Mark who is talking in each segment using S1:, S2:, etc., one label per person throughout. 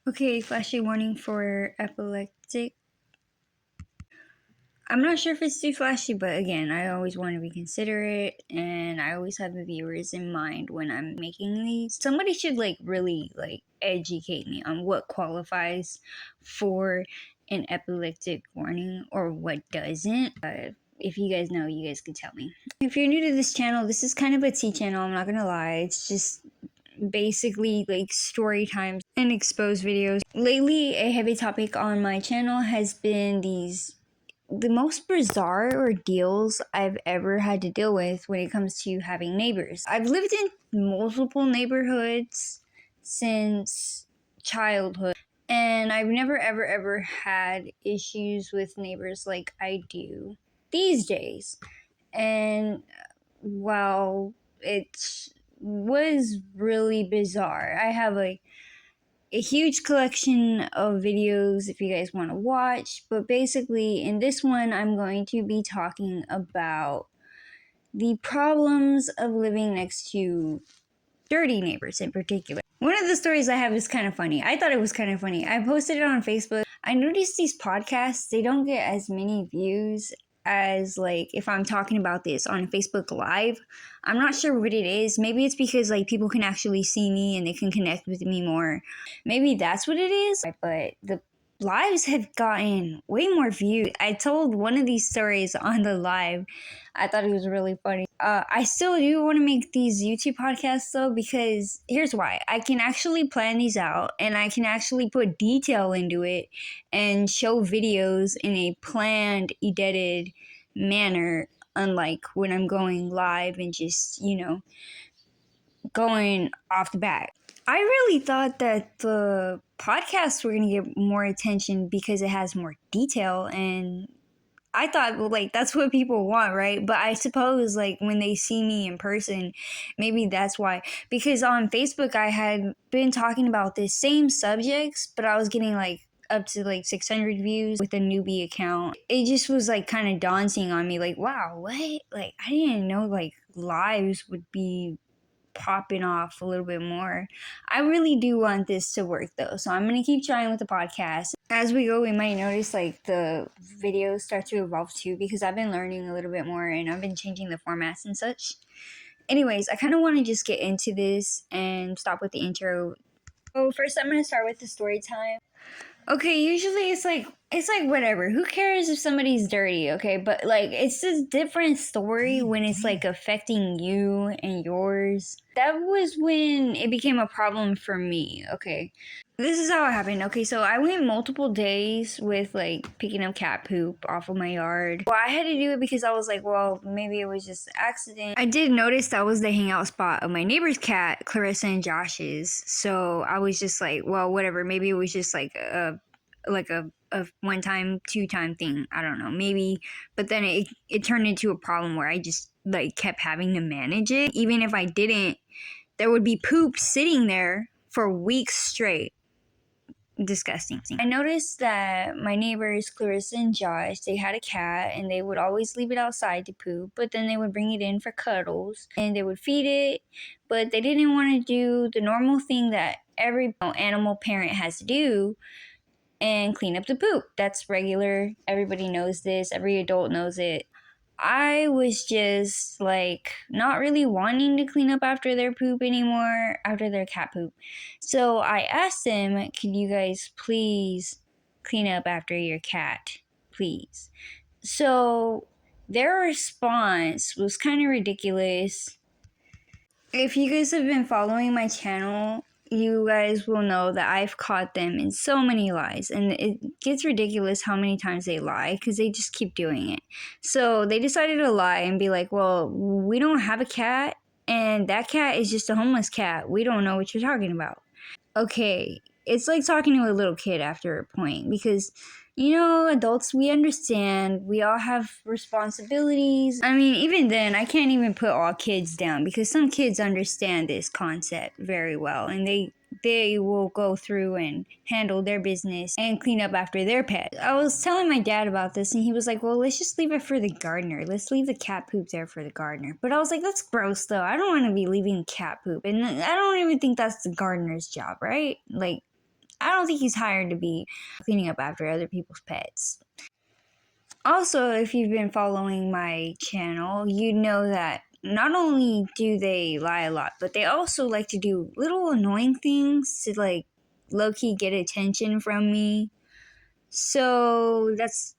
S1: Okay, flashy warning for epileptic. I'm not sure if it's too flashy, but again, I always want to be considerate and I always have the viewers in mind when I'm making these. Somebody should really educate me on what qualifies for an epileptic warning or what doesn't. If you guys know, you guys can tell me. If you're new to this channel, this is kind of a tea channel, I'm not gonna lie. It's just basically like story times and exposed videos. Lately, a heavy topic on my channel has been the most bizarre ordeals I've ever had to deal with when it comes to having neighbors. I've lived in multiple neighborhoods since childhood, and I've never ever had issues with neighbors like I do these days. And while it was really bizarre, I have a huge collection of videos if you guys want to watch, but basically in this one I'm going to be talking about the problems of living next to dirty neighbors in particular. One of the stories I have is kind of funny. I thought it was kind of funny. I posted it on Facebook. I noticed these podcasts, they don't get as many views as like if I'm talking about this on Facebook Live. I'm not sure what it is. Maybe it's because like people can actually see me and they can connect with me more. Maybe that's what it is. But the lives have gotten way more views. I told one of these stories on the live. I thought it was really funny. I still do want to make these YouTube podcasts though, because here's why. I can actually plan these out and I can actually put detail into it and show videos in a planned, edited manner, unlike when I'm going live and just, going off the bat. I really thought that the podcasts were going to get more attention because it has more detail, and I thought, well, like, that's what people want, right? But I suppose, like, when they see me in person, maybe that's why. Because on Facebook, I had been talking about the same subjects, but I was getting, like, up to, like, 600 views with a newbie account. It just was, like, kind of daunting on me. Like, wow, what? Like, I didn't know, like, lives would be popping off a little bit more. I really do want this to work though, so I'm gonna keep trying with the podcast. As we go, we might notice like the videos start to evolve too, because I've been learning a little bit more and I've been changing the formats and such. Anyways, I kind of want to just get into this and stop with the intro. So first, I'm gonna start with the story time. Okay, usually it's like whatever. Who cares if somebody's dirty, okay? But like it's a different story when it's like affecting you and yours. That was when it became a problem for me, okay? This is how it happened. Okay, so I went multiple days with like picking up cat poop off of my yard. Well, I had to do it because I was like, well, maybe it was just an accident. I did notice that was the hangout spot of my neighbor's cat, Clarissa and Josh's. So I was just like, well, whatever. Maybe it was just like a one time, 2 time thing. I don't know, maybe. But then it turned into a problem where I just like kept having to manage it. Even if I didn't, there would be poop sitting there for weeks straight. Disgusting. I noticed that my neighbors, Clarissa and Josh, they had a cat and they would always leave it outside to poop, but then they would bring it in for cuddles and they would feed it, but they didn't want to do the normal thing that every animal parent has to do and clean up the poop. That's regular. Everybody knows this. Every adult knows it. I was just like not really wanting to clean up after their poop anymore, after their cat poop. So I asked them, could you guys please clean up after your cat, please? So their response was kind of ridiculous. If you guys have been following my channel, you guys will know that I've caught them in so many lies, and it gets ridiculous how many times they lie because they just keep doing it. So they decided to lie and be like, well, we don't have a cat and that cat is just a homeless cat. We don't know what you're talking about. Okay, it's like talking to a little kid after a point because, adults, we understand. We all have responsibilities. I mean, even then, I can't even put all kids down because some kids understand this concept very well and they will go through and handle their business and clean up after their pet. I was telling my dad about this and he was like, well, let's just leave it for the gardener. Let's leave the cat poop there for the gardener. But I was like, that's gross though. I don't want to be leaving cat poop. And I don't even think that's the gardener's job, right? Like, I don't think he's hired to be cleaning up after other people's pets. Also, if you've been following my channel, you know that not only do they lie a lot, but they also like to do little annoying things to like low-key get attention from me. So that's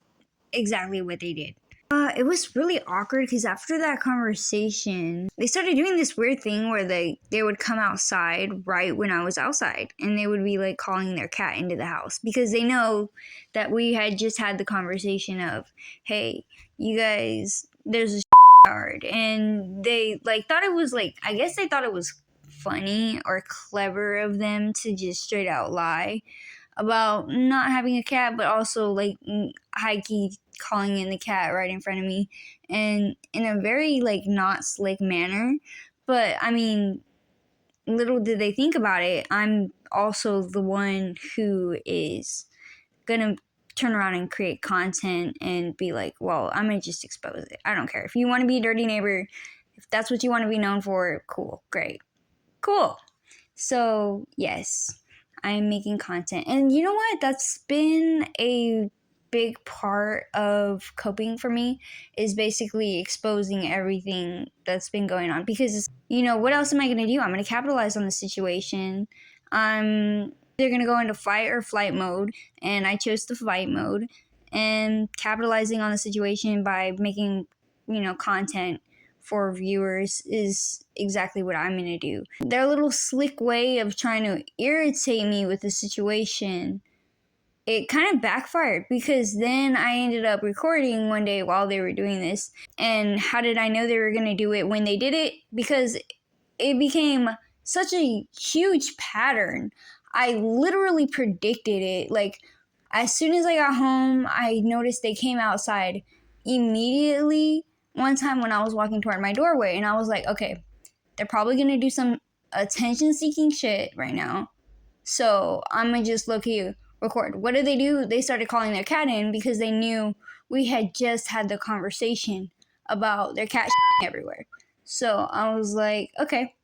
S1: exactly what they did. It was really awkward because after that conversation, they started doing this weird thing where they would come outside right when I was outside, and they would be like calling their cat into the house because they know that we had just had the conversation of, hey, you guys, there's a yard, and they like thought it was like, I guess they thought it was funny or clever of them to just straight out lie about not having a cat, but also like high key calling in the cat right in front of me, and in a very like not slick manner. But I mean, little did they think about it, I'm also the one who is gonna turn around and create content and be like, well, I'm gonna just expose it. I don't care. If you want to be a dirty neighbor, if that's what you want to be known for, cool, great, cool. So yes, I'm making content. And you know what? That's been a big part of coping for me, is basically exposing everything that's been going on. Because, you know, what else am I going to do? I'm going to capitalize on the situation. I'm either going to go into fight or flight mode. And I chose the fight mode. And capitalizing on the situation by making, you know, content for viewers is exactly what I'm gonna do. Their little slick way of trying to irritate me with the situation, it kind of backfired, because then I ended up recording one day while they were doing this. And how did I know they were gonna do it when they did it? Because it became such a huge pattern. I literally predicted it. Like, as soon as I got home, I noticed they came outside immediately. One time when I was walking toward my doorway, and I was like, okay, they're probably gonna do some attention-seeking shit right now, so I'm gonna just low-key record. What did they do? They started calling their cat in because they knew we had just had the conversation about their cat everywhere. So I was like, okay,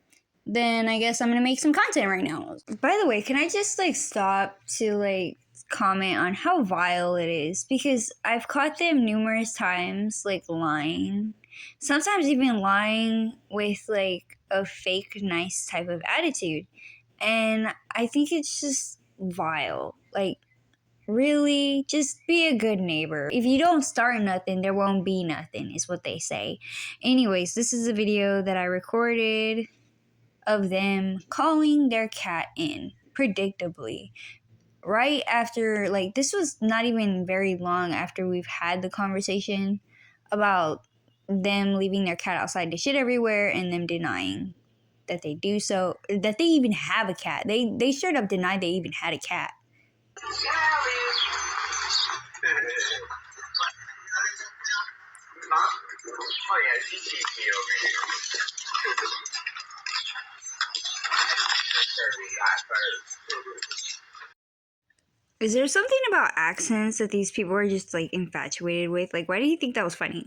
S1: then I guess I'm gonna make some content right now. By the way, can I just like stop to like comment on how vile it is? Because I've caught them numerous times like lying, sometimes even lying with like a fake nice type of attitude, and I think it's just vile. Like, really, just be a good neighbor. If you don't start nothing, there won't be nothing, is what they say. Anyways, this is a video that I recorded of them calling their cat in, predictably. Right after, like, this was not even very long after we've had the conversation about them leaving their cat outside to shit everywhere and them denying that they do so, that they even have a cat. They straight up denied they even had a cat. Is there something about accents that these people are just like infatuated with? Like, why do you think that was funny?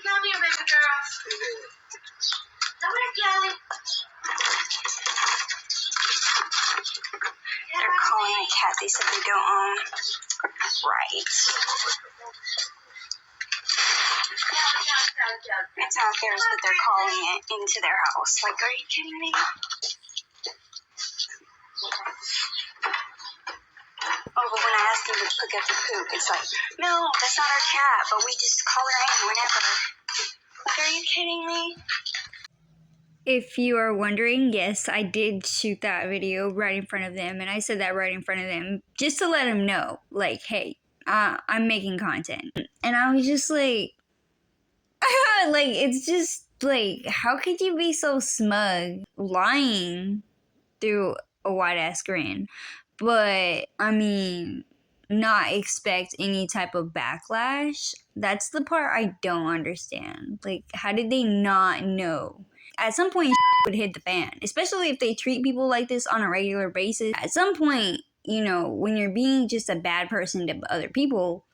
S2: Come here, baby girl. Come here, Kelly. They're calling a cat they said they don't own. Right. It's not theirs, but they're calling it into their house. Like, are you kidding me? Oh, but when I ask them to pick up the poop, it's like, no, that's not our cat, but we just call her in whenever. Like, are you kidding me?
S1: If you are wondering, yes, I did shoot that video right in front of them, and I said that right in front of them just to let them know, like, hey, I'm making content. And I was just like, like, it's just like, how could you be so smug lying through a wide ass grin? But I mean, not expect any type of backlash. That's the part I don't understand. Like, how did they not know? At some point, would hit the fan, especially if they treat people like this on a regular basis. At some point, you know, when you're being just a bad person to other people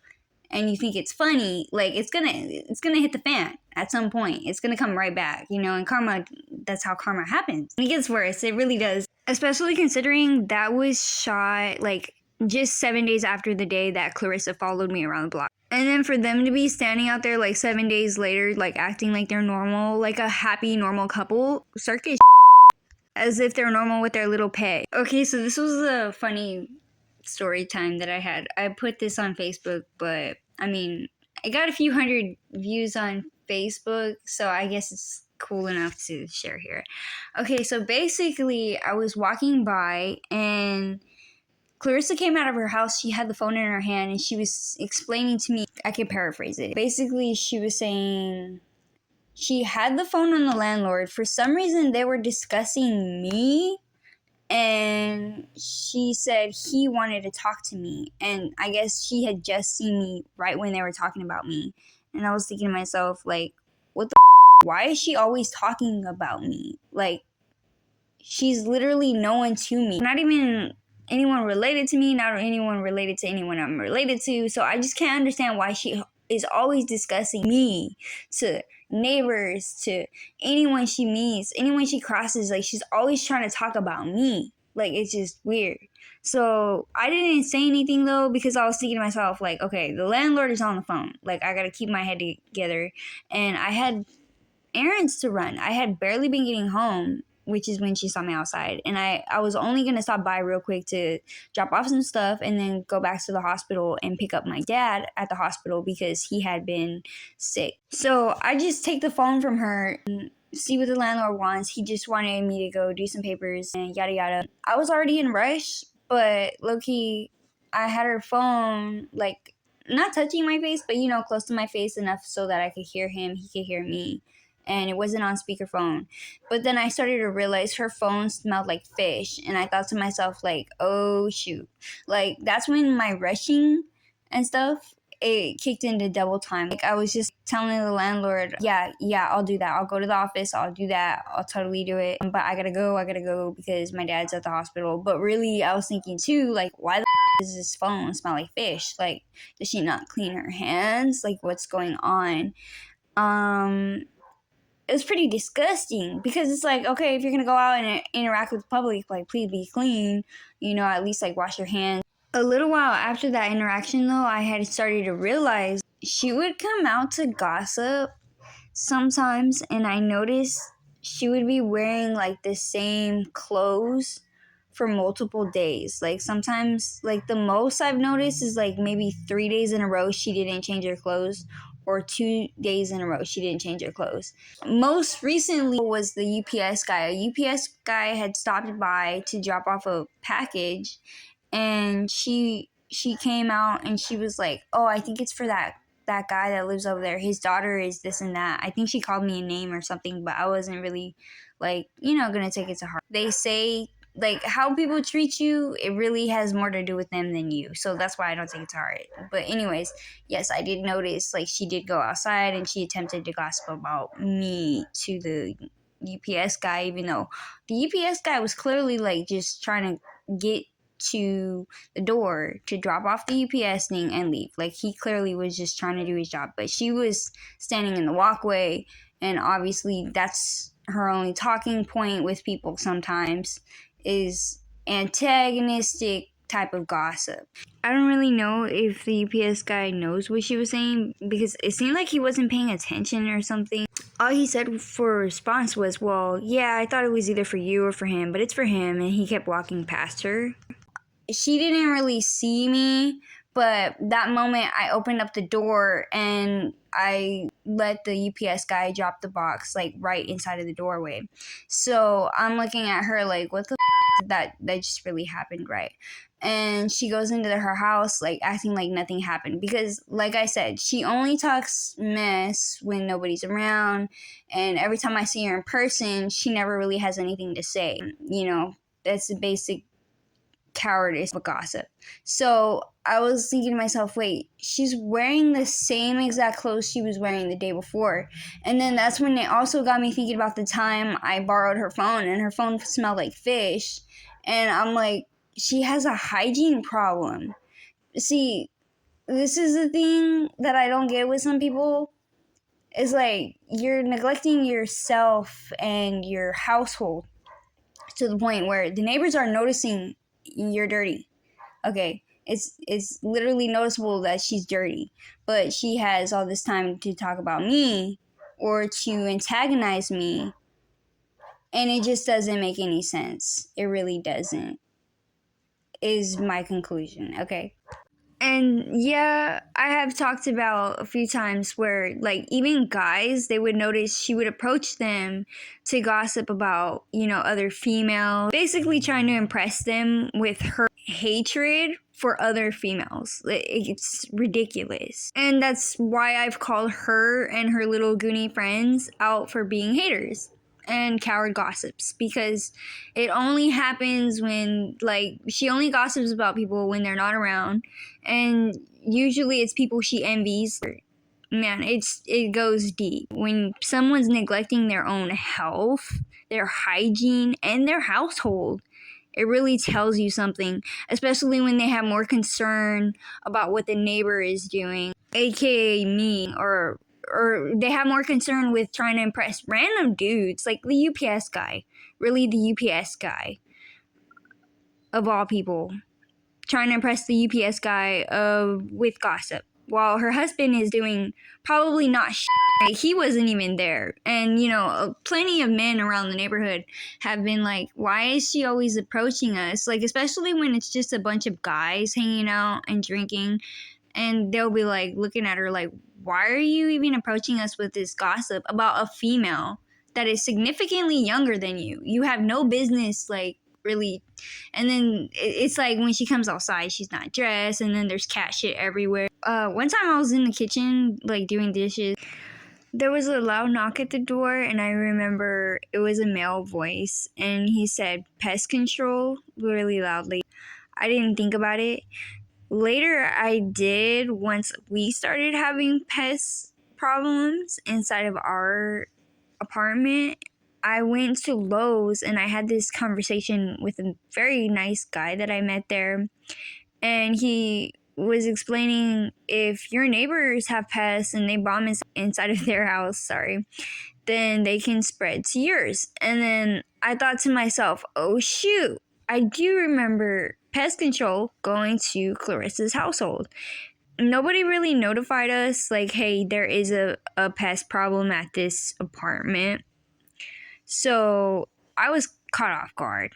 S1: and you think it's funny, like, it's gonna hit the fan at some point. It's gonna come right back, you know, and karma that's how karma happens. It gets worse. It really does. Especially considering that was shot like just 7 days after the day that Clarissa followed me around the block. And then for them to be standing out there like 7 days later, like acting like they're normal, like a happy, normal couple, circus, as if they're normal with their little pet. Okay, so this was a funny story time that I had. I put this on Facebook, but I mean, I got a few hundred views on Facebook, so I guess it's cool enough to share here. Okay, so basically, I was walking by and Clarissa came out of her house. She had the phone in her hand and she was explaining to me, I can paraphrase it. Basically, she was saying she had the phone on the landlord. For some reason, they were discussing me, and she said he wanted to talk to me. And I guess she had just seen me right when they were talking about me. And I was thinking to myself, like, what the why is she always talking about me? Like, she's literally no one to me. Not even anyone related to me, not anyone related to anyone I'm related to. So I just can't understand why she is always discussing me to neighbors, to anyone she meets, anyone she crosses. Like, she's always trying to talk about me. Like, it's just weird. So I didn't say anything though, because I was thinking to myself, like, okay, the landlord is on the phone. Like, I gotta keep my head together. And I had errands to run. I had barely been getting home, which is when she saw me outside. And I was only going to stop by real quick to drop off some stuff and then go back to the hospital and pick up my dad at the hospital because he had been sick. So I just take the phone from her and see what the landlord wants. He just wanted me to go do some papers and yada yada. I was already in rush, but low-key, I had her phone like not touching my face, but close to my face enough so that I could hear him, he could hear me. And it wasn't on speakerphone. But then I started to realize her phone smelled like fish. And I thought to myself, like, oh, shoot. Like, that's when my rushing and stuff, it kicked into double time. Like, I was just telling the landlord, yeah, I'll do that. I'll go to the office. I'll do that. I'll totally do it. But I gotta go because my dad's at the hospital. But really, I was thinking, too, like, why the does this phone smell like fish? Like, does she not clean her hands? Like, what's going on? It was pretty disgusting because it's like, okay, if you're gonna go out and interact with the public, like, please be clean, at least like wash your hands. A little while after that interaction though, I had started to realize she would come out to gossip sometimes, and I noticed she would be wearing like the same clothes for multiple days. Like, sometimes, like, the most I've noticed is like maybe 3 days in a row she didn't change her clothes, or 2 days in a row she didn't change her clothes. Most recently was the UPS guy. A UPS guy had stopped by to drop off a package, and she came out and she was like, oh, I think it's for that guy that lives over there. His daughter is this and that. I think she called me a name or something, but I wasn't really, like, gonna take it to heart. They say, like, how people treat you, it really has more to do with them than you. So that's why I don't take it to heart. But anyways, yes, I did notice, like, she did go outside and she attempted to gossip about me to the UPS guy, even though the UPS guy was clearly, like, just trying to get to the door to drop off the UPS thing and leave. Like, he clearly was just trying to do his job. But she was standing in the walkway, and obviously that's her only talking point with people sometimes, is antagonistic type of gossip. I don't really know if the UPS guy knows what she was saying, because it seemed like he wasn't paying attention or something. All he said for response was, well, yeah, I thought it was either for you or for him, but it's for him, and he kept walking past her. She didn't really see me, but that moment I opened up the door and I let the UPS guy drop the box, like, right inside of the doorway. So I'm looking at her like, what the that just really happened, right? And she goes into her house, like, acting like nothing happened, because, like I said, she only talks mess when nobody's around, and every time I see her in person, she never really has anything to say. That's the basic cowardice of gossip. So I was thinking to myself, wait, she's wearing the same exact clothes she was wearing the day before. And then that's when it also got me thinking about the time I borrowed her phone and her phone smelled like fish. And I'm like, she has a hygiene problem. See, this is the thing that I don't get with some people. It's like you're neglecting yourself and your household to the point where the neighbors are noticing you're dirty. Okay, it's literally noticeable that she's dirty, but she has all this time to talk about me or to antagonize me, and it just doesn't make any sense. It really doesn't. Is my conclusion. Okay. And yeah, I have talked about a few times where, like, even guys, they would notice she would approach them to gossip about, other females, basically trying to impress them with her hatred for other females. It's ridiculous. And that's why I've called her and her little Goonie friends out for being haters and coward gossips, because it only happens when, like, she only gossips about people when they're not around, and usually it's people she envies. Man, it goes deep. When someone's neglecting their own health, their hygiene, and their household, it really tells you something, especially when they have more concern about what the neighbor is doing, aka me, or they have more concern with trying to impress random dudes like the UPS guy. Really, the UPS guy of all people, trying to impress the UPS guy with gossip, while her husband is doing probably not shit. He wasn't even there. And, plenty of men around the neighborhood have been like, why is she always approaching us? Like, especially when it's just a bunch of guys hanging out and drinking, and they'll be like looking at her like, why are you even approaching us with this gossip about a female that is significantly younger than you? You have no business, like, really. And then it's like when she comes outside, she's not dressed, and then there's cat shit everywhere. One time I was in the kitchen, like, doing dishes. There was a loud knock at the door, and I remember it was a male voice, and he said pest control really loudly. I didn't think about it. Later, I did once we started having pest problems inside of our apartment. I went to Lowe's and I had this conversation with a very nice guy that I met there. And he was explaining, if your neighbors have pests and they bomb inside of their house, then they can spread to yours. And then I thought to myself, oh shoot, I do remember pest control going to Clarissa's household. Nobody really notified us, like, hey, there is a pest problem at this apartment. So I was caught off guard.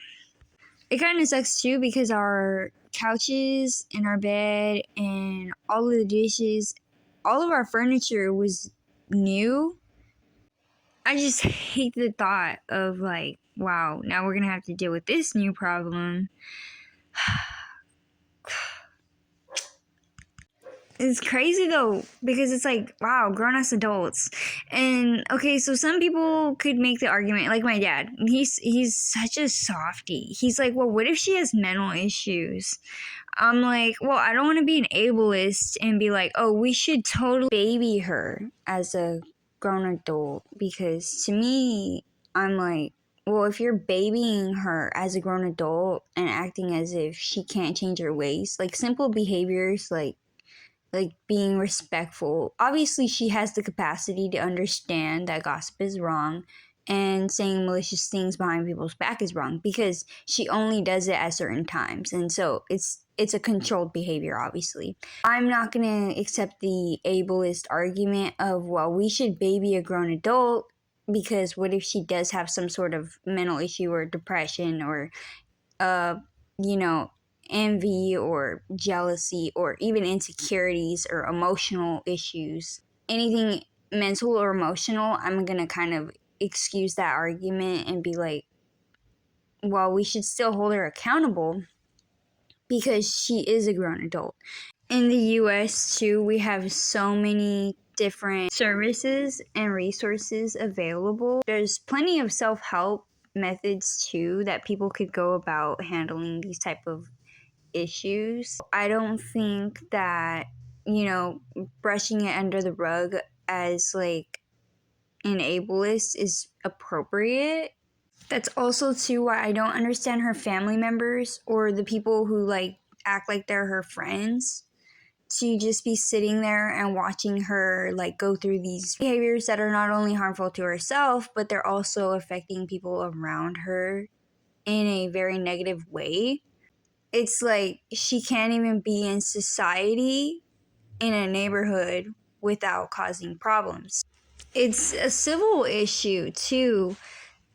S1: It kind of sucks too, because our couches and our bed and all of the dishes, all of our furniture was new. I just hate the thought of, like, wow, now we're gonna have to deal with this new problem. It's crazy though, because it's like, wow, grown-ass adults. And okay, so some people could make the argument, like my dad, he's such a softie. He's like, well, what if she has mental issues? I'm like, well, I don't want to be an ableist and be like, oh, we should totally baby her as a grown adult, because to me, I'm like, well, if you're babying her as a grown adult and acting as if she can't change her ways, like simple behaviors, like being respectful. Obviously, she has the capacity to understand that gossip is wrong, and saying malicious things behind people's back is wrong, because she only does it at certain times. And so it's a controlled behavior, obviously. I'm not going to accept the ableist argument of, well, we should baby a grown adult, because what if she does have some sort of mental issue or depression or, you know, envy or jealousy or even insecurities or emotional issues, anything mental or emotional, I'm gonna kind of excuse that argument and be like, well, we should still hold her accountable because she is a grown adult. In the US too, we have so many different services and resources available. There's plenty of self-help methods too that people could go about handling these type of issues. I don't think that, brushing it under the rug as like an ableist is appropriate. That's also too why I don't understand her family members or the people who like act like they're her friends. to just be sitting there and watching her like go through these behaviors that are not only harmful to herself, but they're also affecting people around her in a very negative way. It's like she can't even be in society in a neighborhood without causing problems. It's a civil issue too,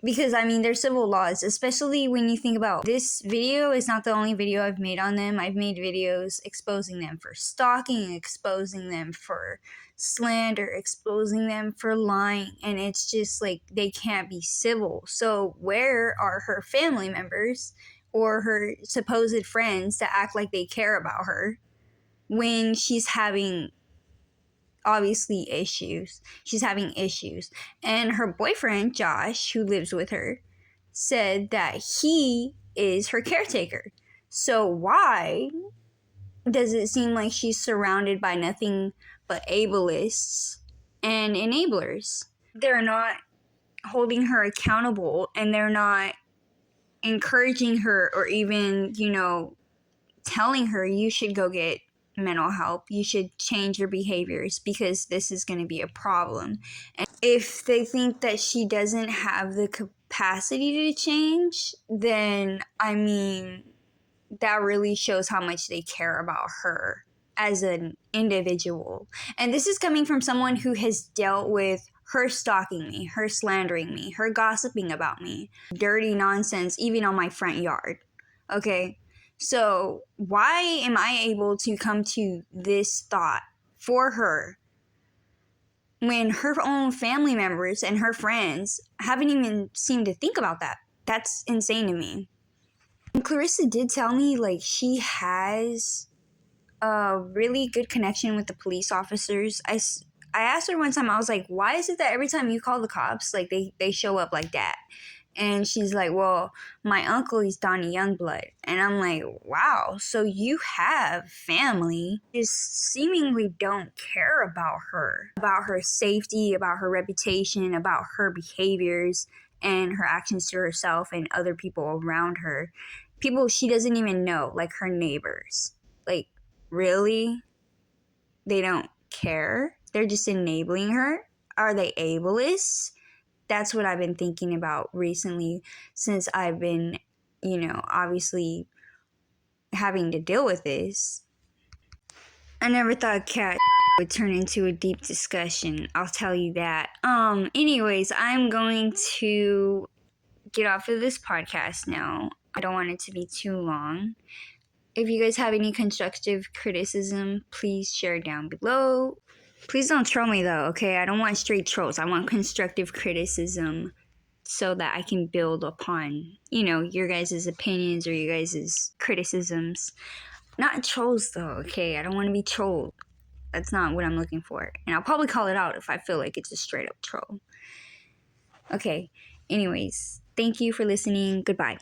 S1: because I mean there's civil laws, especially when you think about this video is not the only video I've made on them. I've made videos exposing them for stalking, exposing them for slander, exposing them for lying, and it's just like they can't be civil. So where are her family members or her supposed friends to act like they care about her when she's having obviously issues. She's having issues. And her boyfriend, Josh, who lives with her, said that he is her caretaker. So why does it seem like she's surrounded by nothing but ableists and enablers? They're not holding her accountable, and they're not encouraging her or even, telling her you should go get mental help, you should change your behaviors because this is going to be a problem. And if they think that she doesn't have the capacity to change, then I mean that really shows how much they care about her as an individual. And this is coming from someone who has dealt with her stalking me, her slandering me, her gossiping about me, dirty nonsense even on my front yard. Okay? So, why am I able to come to this thought for her when her own family members and her friends haven't even seemed to think about that? That's insane to me. And Clarissa did tell me, like, she has a really good connection with the police officers. I asked her one time, I was like, why is it that every time you call the cops, like, they show up like that? And she's like, well, my uncle is Donnie Youngblood. And I'm like, wow, so you have family. Just seemingly don't care about her safety, about her reputation, about her behaviors and her actions to herself and other people around her. People she doesn't even know, like her neighbors. Like, really? They don't care? They're just enabling her? Are they ableists? That's what I've been thinking about recently since I've been, obviously having to deal with this. I never thought cat would turn into a deep discussion. I'll tell you that. Anyways, I'm going to get off of this podcast now. I don't want it to be too long. If you guys have any constructive criticism, please share down below. Please don't troll me though, okay? I don't want straight trolls. I want constructive criticism so that I can build upon, your guys' opinions or your guys' criticisms. Not trolls though, okay? I don't want to be trolled. That's not what I'm looking for. And I'll probably call it out if I feel like it's a straight up troll. Okay, anyways, thank you for listening. Goodbye.